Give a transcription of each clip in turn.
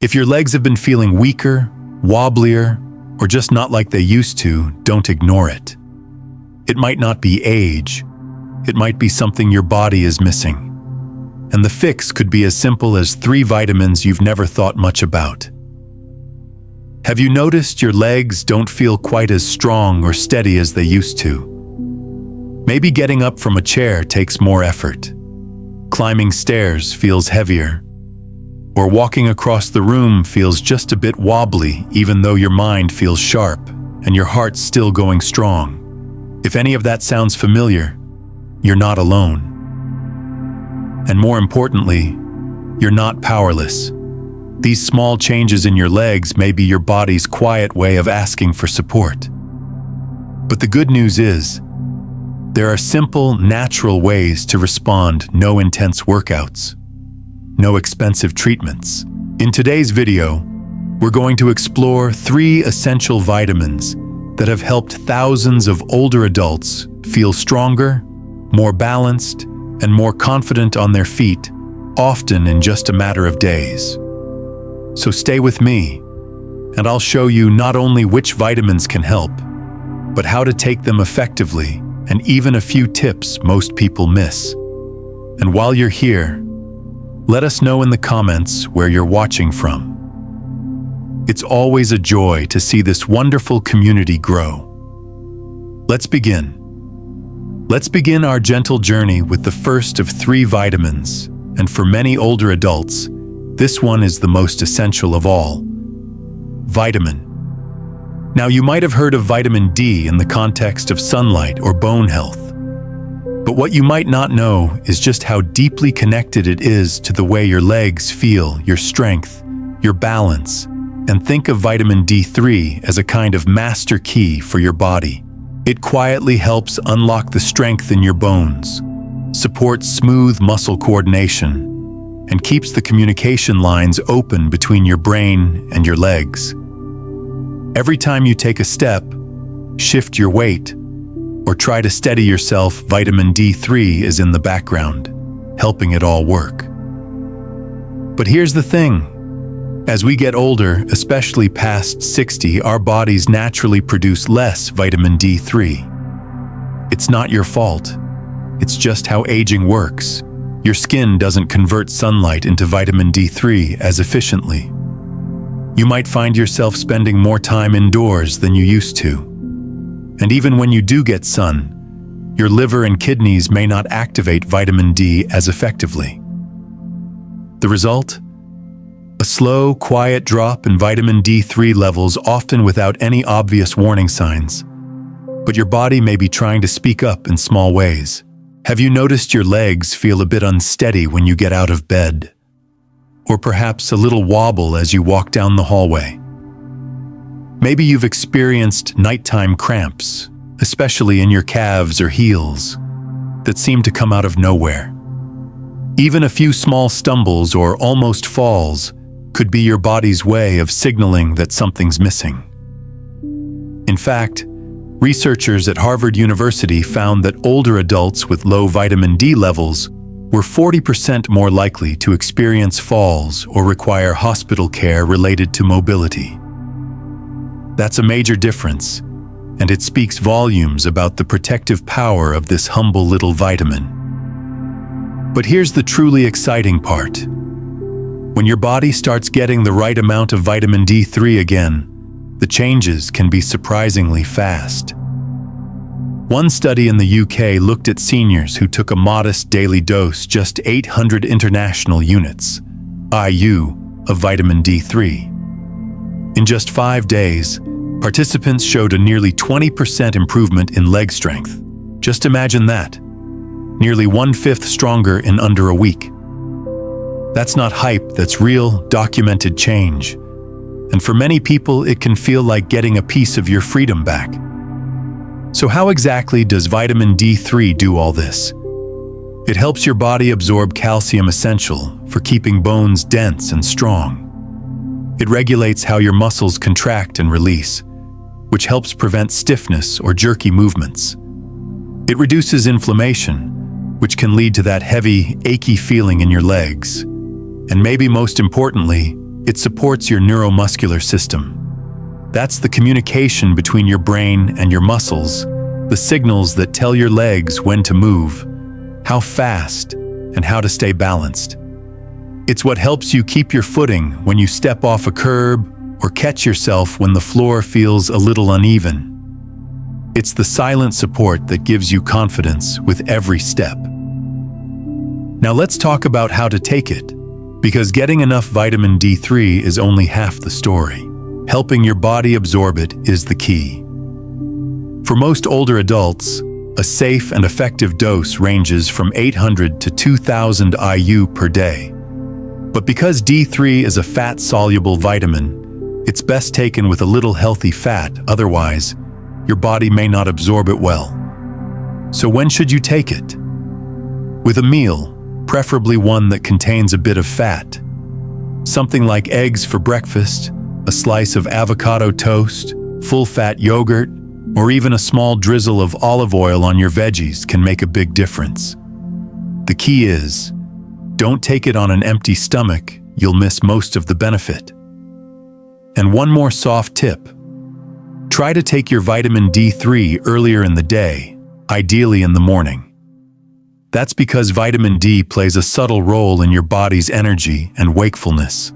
If your legs have been feeling weaker, wobblier, or just not like they used to, don't ignore it. It might not be age. It might be something your body is missing. And the fix could be as simple as 3 vitamins you've never thought much about. Have you noticed your legs don't feel quite as strong or steady as they used to? Maybe getting up from a chair takes more effort. Climbing stairs feels heavier. Or walking across the room feels just a bit wobbly, even though your mind feels sharp and your heart's still going strong. If any of that sounds familiar, you're not alone. And more importantly, you're not powerless. These small changes in your legs may be your body's quiet way of asking for support. But the good news is, there are simple, natural ways to respond. No intense workouts, no expensive treatments. In today's video, we're going to explore 3 essential vitamins that have helped thousands of older adults feel stronger, more balanced, and more confident on their feet, often in just a matter of days. So stay with me, and I'll show you not only which vitamins can help, but how to take them effectively, and even a few tips most people miss. And while you're here, let us know in the comments where you're watching from. It's always a joy to see this wonderful community grow. Let's begin. Let's begin our gentle journey with the first of 3 vitamins, and for many older adults, this one is the most essential of all. Vitamin. Now, you might have heard of vitamin D in the context of sunlight or bone health. But what you might not know is just how deeply connected it is to the way your legs feel, your strength, your balance, and think of vitamin D3 as a kind of master key for your body. It quietly helps unlock the strength in your bones, supports smooth muscle coordination, and keeps the communication lines open between your brain and your legs. Every time you take a step, shift your weight, or try to steady yourself, vitamin D3 is in the background, helping it all work. But here's the thing. As we get older, especially past 60, our bodies naturally produce less vitamin D3. It's not your fault. It's just how aging works. Your skin doesn't convert sunlight into vitamin D3 as efficiently. You might find yourself spending more time indoors than you used to. And even when you do get sun, your liver and kidneys may not activate vitamin D as effectively. The result? A slow, quiet drop in vitamin D3 levels, often without any obvious warning signs. But your body may be trying to speak up in small ways. Have you noticed your legs feel a bit unsteady when you get out of bed? Or perhaps a little wobble as you walk down the hallway? Maybe you've experienced nighttime cramps, especially in your calves or heels, that seem to come out of nowhere. Even a few small stumbles or almost falls could be your body's way of signaling that something's missing. In fact, researchers at Harvard University found that older adults with low vitamin D levels were 40% more likely to experience falls or require hospital care related to mobility. That's a major difference, and it speaks volumes about the protective power of this humble little vitamin. But here's the truly exciting part. When your body starts getting the right amount of vitamin D3 again, the changes can be surprisingly fast. One study in the UK looked at seniors who took a modest daily dose, just 800 international units, IU, of vitamin D3. In just 5 days, participants showed a nearly 20% improvement in leg strength. Just imagine that. Nearly 1/5 stronger in under a week. That's not hype, that's real, documented change. And for many people, it can feel like getting a piece of your freedom back. So how exactly does vitamin D3 do all this? It helps your body absorb calcium, essential for keeping bones dense and strong. It regulates how your muscles contract and release, which helps prevent stiffness or jerky movements. It reduces inflammation, which can lead to that heavy, achy feeling in your legs. And maybe most importantly, It supports your neuromuscular system. That's the communication between your brain and your muscles, the signals that tell your legs when to move, how fast, and how to stay balanced. It's what helps you keep your footing when you step off a curb or catch yourself when the floor feels a little uneven. It's the silent support that gives you confidence with every step. Now let's talk about how to take it, because getting enough vitamin D3 is only half the story. Helping your body absorb it is the key. For most older adults, a safe and effective dose ranges from 800 to 2,000 IU per day. But because D3 is a fat-soluble vitamin, it's best taken with a little healthy fat, otherwise, your body may not absorb it well. So when should you take it? With a meal, preferably one that contains a bit of fat. Something like eggs for breakfast, a slice of avocado toast, full-fat yogurt, or even a small drizzle of olive oil on your veggies can make a big difference. The key is, don't take it on an empty stomach, you'll miss most of the benefit. And one more soft tip. Try to take your vitamin D3 earlier in the day, ideally in the morning. That's because vitamin D plays a subtle role in your body's energy and wakefulness.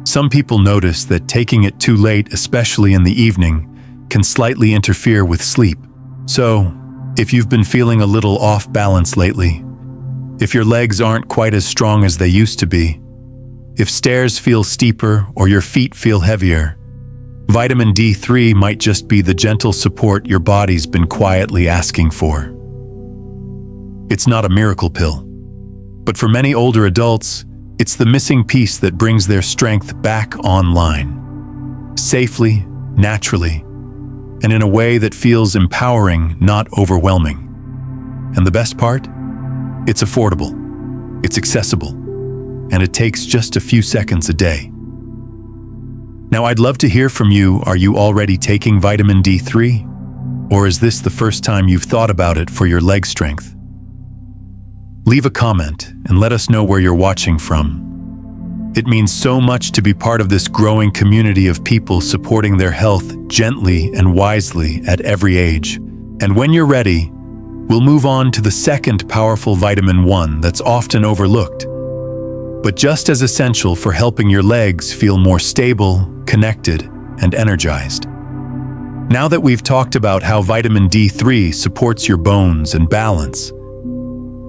Some people notice that taking it too late, especially in the evening, can slightly interfere with sleep. So, if you've been feeling a little off balance lately, if your legs aren't quite as strong as they used to be, if stairs feel steeper or your feet feel heavier, vitamin D3 might just be the gentle support your body's been quietly asking for. It's not a miracle pill, but for many older adults, it's the missing piece that brings their strength back online. Safely, naturally, and in a way that feels empowering, not overwhelming. And the best part? It's affordable, it's accessible, and it takes just a few seconds a day. Now I'd love to hear from you. Are you already taking vitamin D3? Or is this the first time you've thought about it for your leg strength? Leave a comment and let us know where you're watching from. It means so much to be part of this growing community of people supporting their health gently and wisely at every age. And when you're ready, we'll move on to the second powerful vitamin, one that's often overlooked, but just as essential for helping your legs feel more stable, connected, and energized. Now that we've talked about how vitamin D3 supports your bones and balance,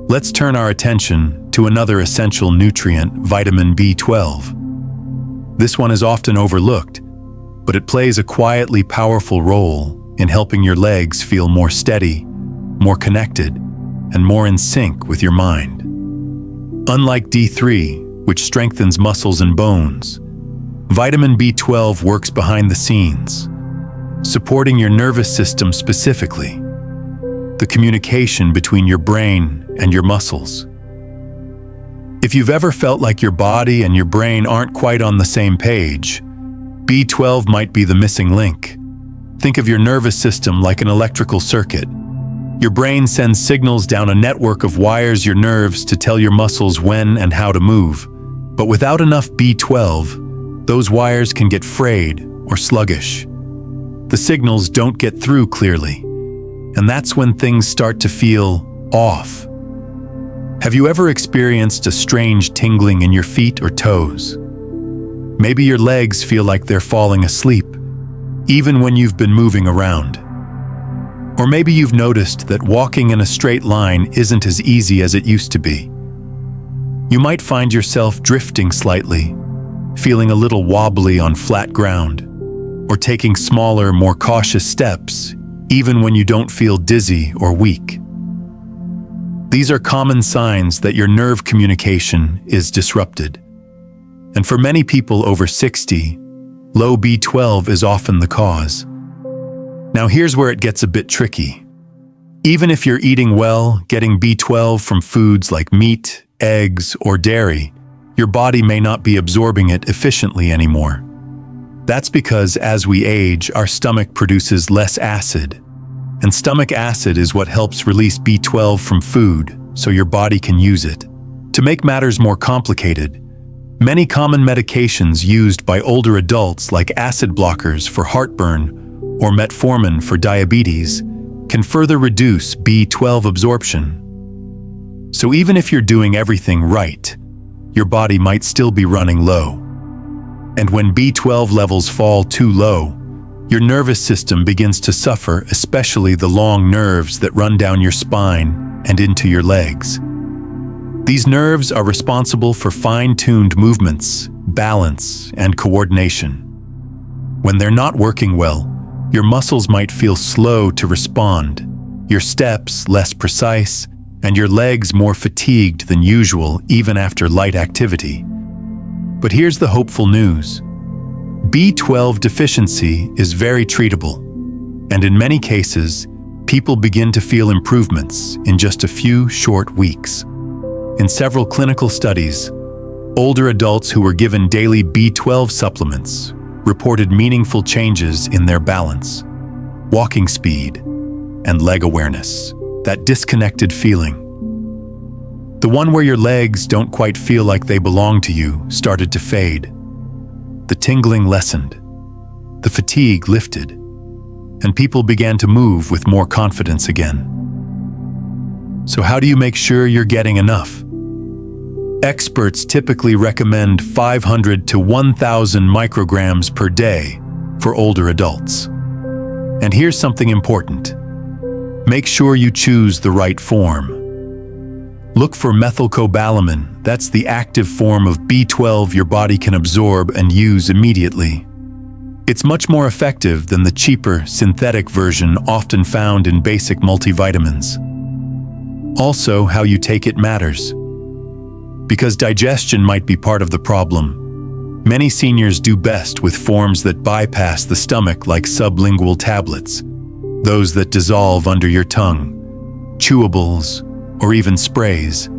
let's turn our attention to another essential nutrient, vitamin B12. This one is often overlooked, but it plays a quietly powerful role in helping your legs feel more steady, more connected, and more in sync with your mind. Unlike D3, which strengthens muscles and bones, vitamin B12 works behind the scenes, supporting your nervous system specifically, the communication between your brain and your muscles. If you've ever felt like your body and your brain aren't quite on the same page, B12 might be the missing link. Think of your nervous system like an electrical circuit. Your brain sends signals down a network of wires your nerves to tell your muscles when and how to move. But without enough B12, those wires can get frayed or sluggish. The signals don't get through clearly, and that's when things start to feel off. Have you ever experienced a strange tingling in your feet or toes? Maybe your legs feel like they're falling asleep, even when you've been moving around. Or maybe you've noticed that walking in a straight line isn't as easy as it used to be. You might find yourself drifting slightly, feeling a little wobbly on flat ground, or taking smaller, more cautious steps, even when you don't feel dizzy or weak. These are common signs that your nerve communication is disrupted. And for many people over 60, low B12 is often the cause. Now here's where it gets a bit tricky. Even if you're eating well, getting B12 from foods like meat, eggs, or dairy, your body may not be absorbing it efficiently anymore. That's because as we age, our stomach produces less acid. And stomach acid is what helps release B12 from food, so your body can use it. To make matters more complicated, Many common medications used by older adults, like acid blockers for heartburn or metformin for diabetes, can further reduce B12 absorption. So even if you're doing everything right, your body might still be running low. And when B12 levels fall too low, your nervous system begins to suffer, especially the long nerves that run down your spine and into your legs. These nerves are responsible for fine-tuned movements, balance, and coordination. When they're not working well, your muscles might feel slow to respond, your steps less precise, and your legs more fatigued than usual even after light activity. But here's the hopeful news. B12 deficiency is very treatable, and in many cases, people begin to feel improvements in just a few short weeks. In several clinical studies, older adults who were given daily B12 supplements reported meaningful changes in their balance, walking speed, and leg awareness. That disconnected feeling, the one where your legs don't quite feel like they belong to you, started to fade. The tingling lessened, the fatigue lifted, and people began to move with more confidence again. So how do you make sure you're getting enough? Experts typically recommend 500 to 1,000 micrograms per day for older adults. And here's something important. Make sure you choose the right form. Look for methylcobalamin. That's the active form of B12 your body can absorb and use immediately. It's much more effective than the cheaper synthetic version often found in basic multivitamins. Also, how you take it matters. Because digestion might be part of the problem, many seniors do best with forms that bypass the stomach, like sublingual tablets, those that dissolve under your tongue, chewables, or even sprays.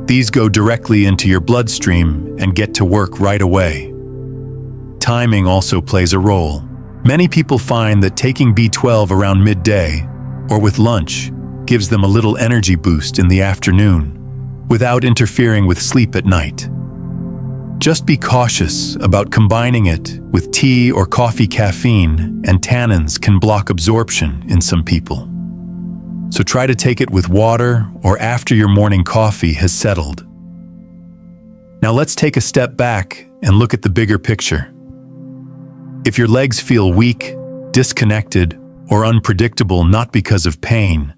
These go directly into your bloodstream and get to work right away. Timing also plays a role. Many people find that taking B12 around midday or with lunch gives them a little energy boost in the afternoon, without interfering with sleep at night. Just be cautious about combining it with tea or coffee. Caffeine and tannins can block absorption in some people. So try to take it with water or after your morning coffee has settled. Now let's take a step back and look at the bigger picture. If your legs feel weak, disconnected, or unpredictable, not because of pain,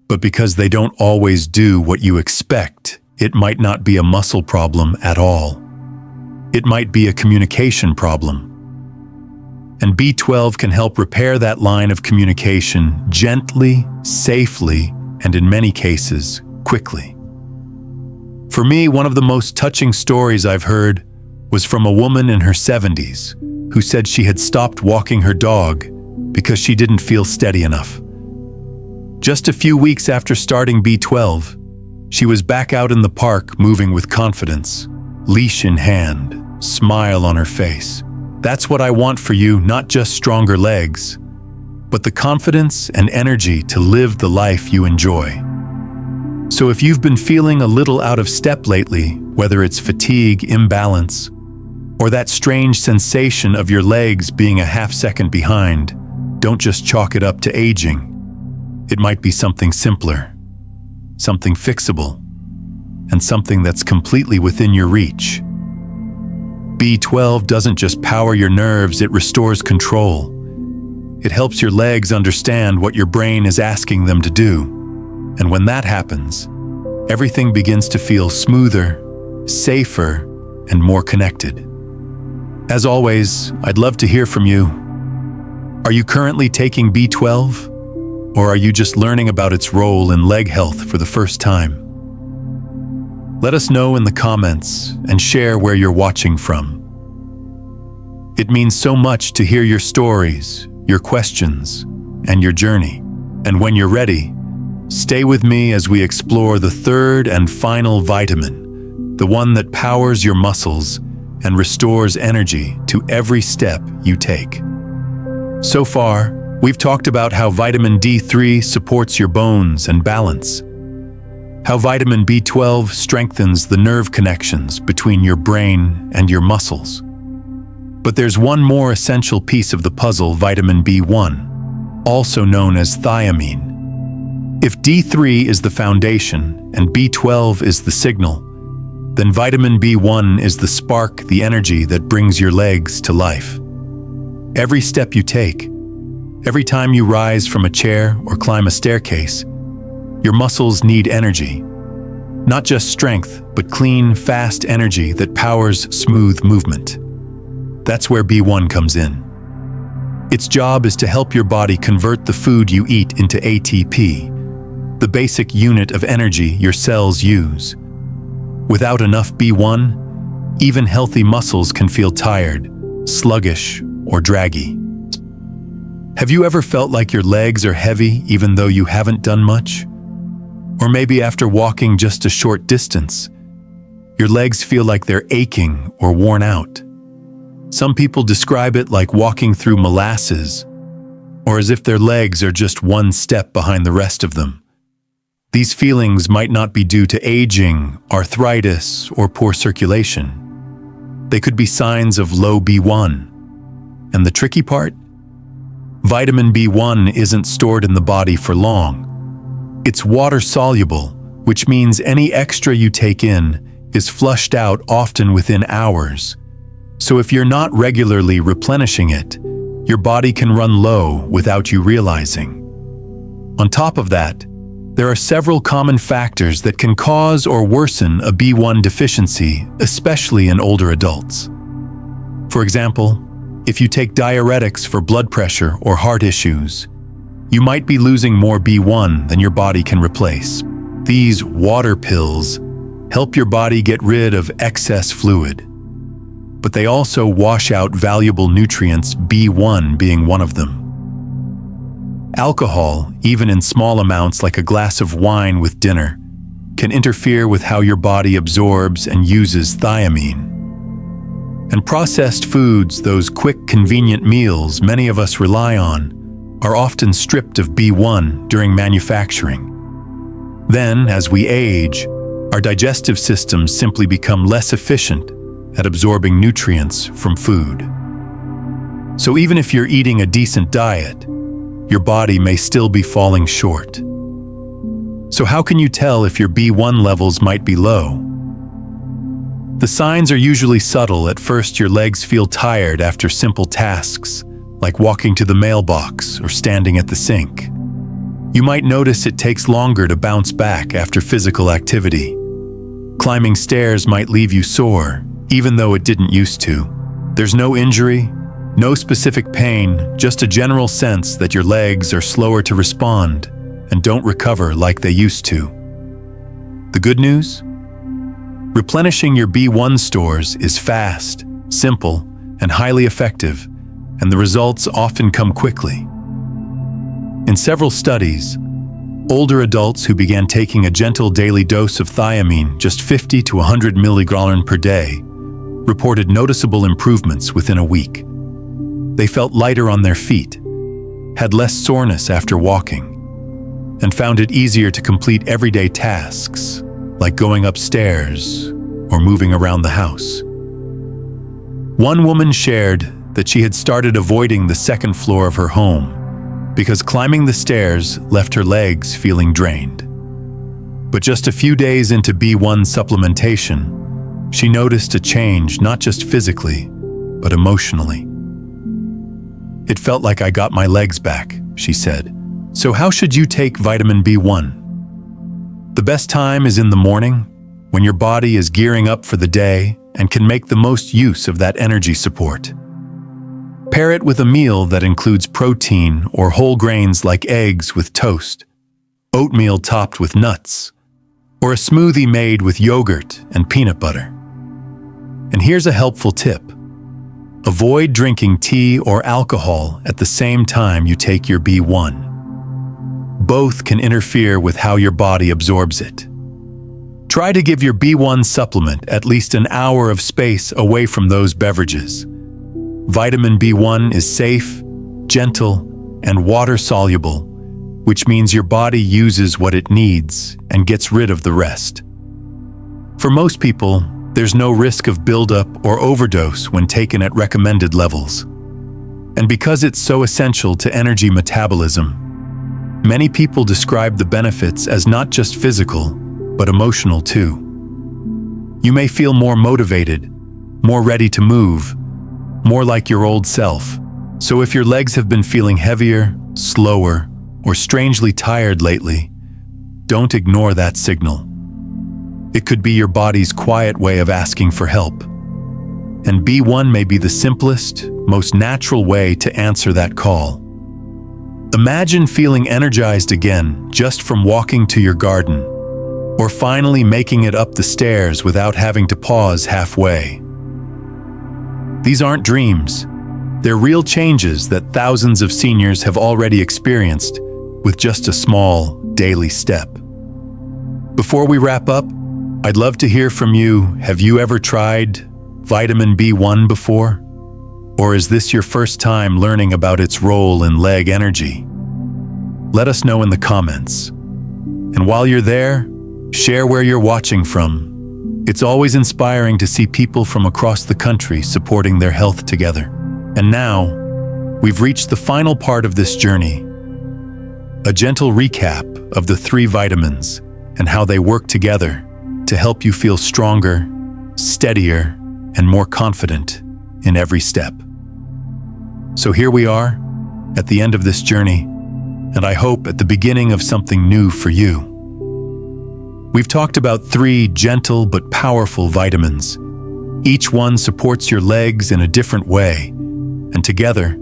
but because they don't always do what you expect, it might not be a muscle problem at all. It might be a communication problem. And B12 can help repair that line of communication gently, safely, and in many cases, quickly. For me, one of the most touching stories I've heard was from a woman in her 70s who said she had stopped walking her dog because she didn't feel steady enough. Just a few weeks after starting B12, she was back out in the park, moving with confidence, leash in hand, smile on her face. That's what I want for you, not just stronger legs, but the confidence and energy to live the life you enjoy. So if you've been feeling a little out of step lately, whether it's fatigue, imbalance, or that strange sensation of your legs being a half-second behind, don't just chalk it up to aging. It might be something simpler, something fixable, and something that's completely within your reach. B12 doesn't just power your nerves, it restores control. It helps your legs understand what your brain is asking them to do. And when that happens, everything begins to feel smoother, safer, and more connected. As always, I'd love to hear from you. Are you currently taking B12? Or are you just learning about its role in leg health for the first time? Let us know in the comments and share where you're watching from. It means so much to hear your stories, your questions, and your journey. And when you're ready, stay with me as we explore the third and final vitamin, the one that powers your muscles and restores energy to every step you take. So far, we've talked about how vitamin D3 supports your bones and balance. How vitamin B12 strengthens the nerve connections between your brain and your muscles. But there's one more essential piece of the puzzle: vitamin B1, also known as thiamine. If D3 is the foundation and B12 is the signal, then vitamin B1 is the spark, the energy that brings your legs to life. Every step you take, every time you rise from a chair or climb a staircase, your muscles need energy. Not just strength, but clean, fast energy that powers smooth movement. That's where B1 comes in. Its job is to help your body convert the food you eat into ATP, the basic unit of energy your cells use. Without enough B1, even healthy muscles can feel tired, sluggish, or draggy. Have you ever felt like your legs are heavy even though you haven't done much? Or maybe after walking just a short distance, your legs feel like they're aching or worn out. Some people describe it like walking through molasses, or as if their legs are just one step behind the rest of them. These feelings might not be due to aging, arthritis, or poor circulation. They could be signs of low B1. And the tricky part? Vitamin B1 isn't stored in the body for long. It's water-soluble, which means any extra you take in is flushed out often within hours. So if you're not regularly replenishing it, your body can run low without you realizing. On top of that, there are several common factors that can cause or worsen a B1 deficiency, especially in older adults. For example, if you take diuretics for blood pressure or heart issues, you might be losing more B1 than your body can replace. These water pills help your body get rid of excess fluid, but they also wash out valuable nutrients, B1 being one of them. Alcohol, even in small amounts like a glass of wine with dinner, can interfere with how your body absorbs and uses thiamine. And processed foods, those quick, convenient meals many of us rely on, are often stripped of B1 during manufacturing. Then, as we age, our digestive systems simply become less efficient at absorbing nutrients from food. So even if you're eating a decent diet, your body may still be falling short. So how can you tell if your B1 levels might be low? The signs are usually subtle. At first, your legs feel tired after simple tasks, like walking to the mailbox or standing at the sink. You might notice it takes longer to bounce back after physical activity. Climbing stairs might leave you sore, even though it didn't used to. There's no injury, no specific pain, just a general sense that your legs are slower to respond and don't recover like they used to. The good news? Replenishing your B1 stores is fast, simple, and highly effective, and the results often come quickly. In several studies, older adults who began taking a gentle daily dose of thiamine, just 50 to 100 milligrams per day, reported noticeable improvements within a week. They felt lighter on their feet, had less soreness after walking, and found it easier to complete everyday tasks, like going upstairs or moving around the house. One woman shared that she had started avoiding the second floor of her home because climbing the stairs left her legs feeling drained. But just a few days into B1 supplementation, she noticed a change not just physically, but emotionally. "It felt like I got my legs back," she said. So how should you take vitamin B1? The best time is in the morning, when your body is gearing up for the day and can make the most use of that energy support. Pair it with a meal that includes protein or whole grains like eggs with toast, oatmeal topped with nuts, or a smoothie made with yogurt and peanut butter. And here's a helpful tip. Avoid drinking tea or alcohol at the same time you take your B1. Both can interfere with how your body absorbs it. Try to give your B1 supplement at least an hour of space away from those beverages. Vitamin B1 is safe, gentle, and water-soluble, which means your body uses what it needs and gets rid of the rest. For most people, there's no risk of buildup or overdose when taken at recommended levels. And because it's so essential to energy metabolism, many people describe the benefits as not just physical, but emotional too. You may feel more motivated, more ready to move, more like your old self. So if your legs have been feeling heavier, slower, or strangely tired lately, don't ignore that signal. It could be your body's quiet way of asking for help. And B1 may be the simplest, most natural way to answer that call. Imagine feeling energized again just from walking to your garden, or finally making it up the stairs without having to pause halfway. These aren't dreams. They're real changes that thousands of seniors have already experienced with just a small, daily step. Before we wrap up, I'd love to hear from you. Have you ever tried vitamin B1 before? Or is this your first time learning about its role in leg energy? Let us know in the comments. And while you're there, share where you're watching from. It's always inspiring to see people from across the country supporting their health together. And now, we've reached the final part of this journey. A gentle recap of the 3 vitamins and how they work together to help you feel stronger, steadier, and more confident in every step. So here we are, at the end of this journey, and I hope at the beginning of something new for you. We've talked about 3 gentle but powerful vitamins. Each one supports your legs in a different way, and together,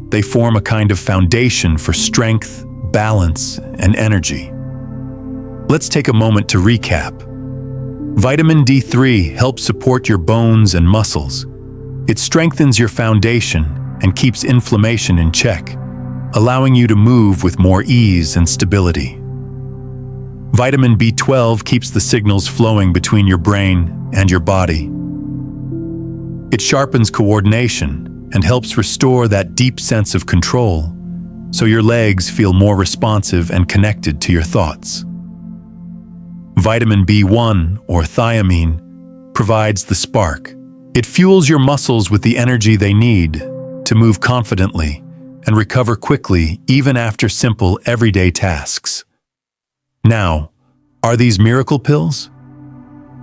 they form a kind of foundation for strength, balance, and energy. Let's take a moment to recap. Vitamin D3 helps support your bones and muscles. It strengthens your foundation and keeps inflammation in check, allowing you to move with more ease and stability. Vitamin B12 keeps the signals flowing between your brain and your body. It sharpens coordination and helps restore that deep sense of control, so your legs feel more responsive and connected to your thoughts. Vitamin B1, or thiamine, provides the spark. It fuels your muscles with the energy they need to move confidently and recover quickly even after simple everyday tasks. Now, are these miracle pills?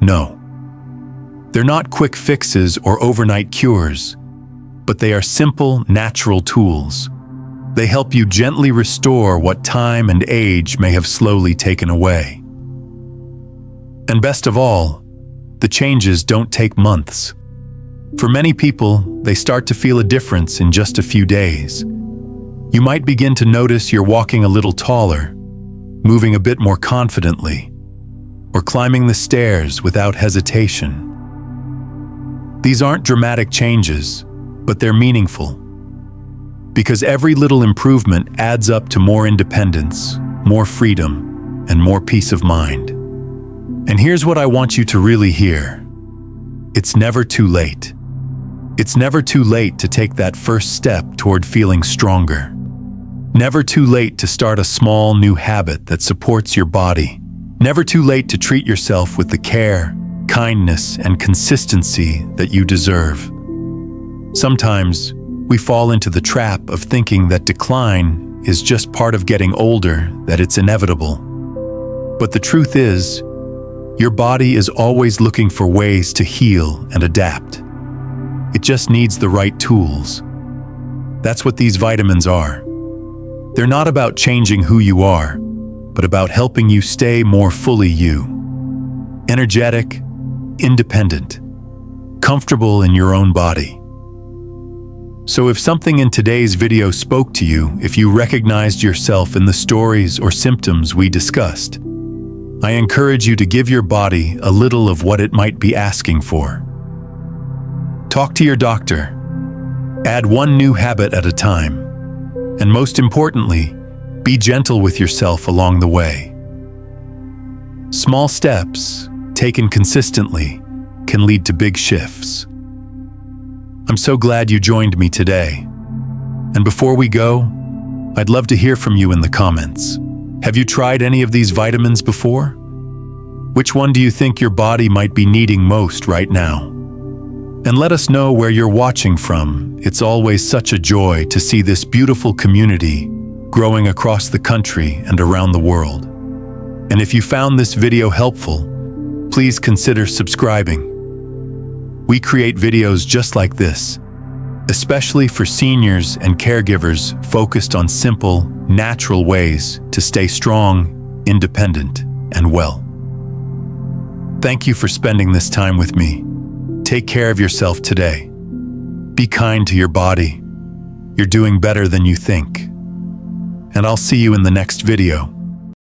No. They're not quick fixes or overnight cures, but they are simple, natural tools. They help you gently restore what time and age may have slowly taken away. And best of all, the changes don't take months. For many people, they start to feel a difference in just a few days. You might begin to notice you're walking a little taller, moving a bit more confidently, or climbing the stairs without hesitation. These aren't dramatic changes, but they're meaningful. Because every little improvement adds up to more independence, more freedom, and more peace of mind. And here's what I want you to really hear. It's never too late. It's never too late to take that first step toward feeling stronger. Never too late to start a small new habit that supports your body. Never too late to treat yourself with the care, kindness, and consistency that you deserve. Sometimes, we fall into the trap of thinking that decline is just part of getting older, that it's inevitable. But the truth is, your body is always looking for ways to heal and adapt. It just needs the right tools. That's what these vitamins are. They're not about changing who you are, but about helping you stay more fully you. Energetic, independent, comfortable in your own body. So if something in today's video spoke to you, if you recognized yourself in the stories or symptoms we discussed, I encourage you to give your body a little of what it might be asking for. Talk to your doctor. Add one new habit at a time. And most importantly, be gentle with yourself along the way. Small steps, taken consistently, can lead to big shifts. I'm so glad you joined me today. And before we go, I'd love to hear from you in the comments. Have you tried any of these vitamins before? Which one do you think your body might be needing most right now? And let us know where you're watching from. It's always such a joy to see this beautiful community growing across the country and around the world. And if you found this video helpful, please consider subscribing. We create videos just like this, especially for seniors and caregivers focused on simple, natural ways to stay strong, independent, and well. Thank you for spending this time with me. Take care of yourself today. Be kind to your body. You're doing better than you think. And I'll see you in the next video.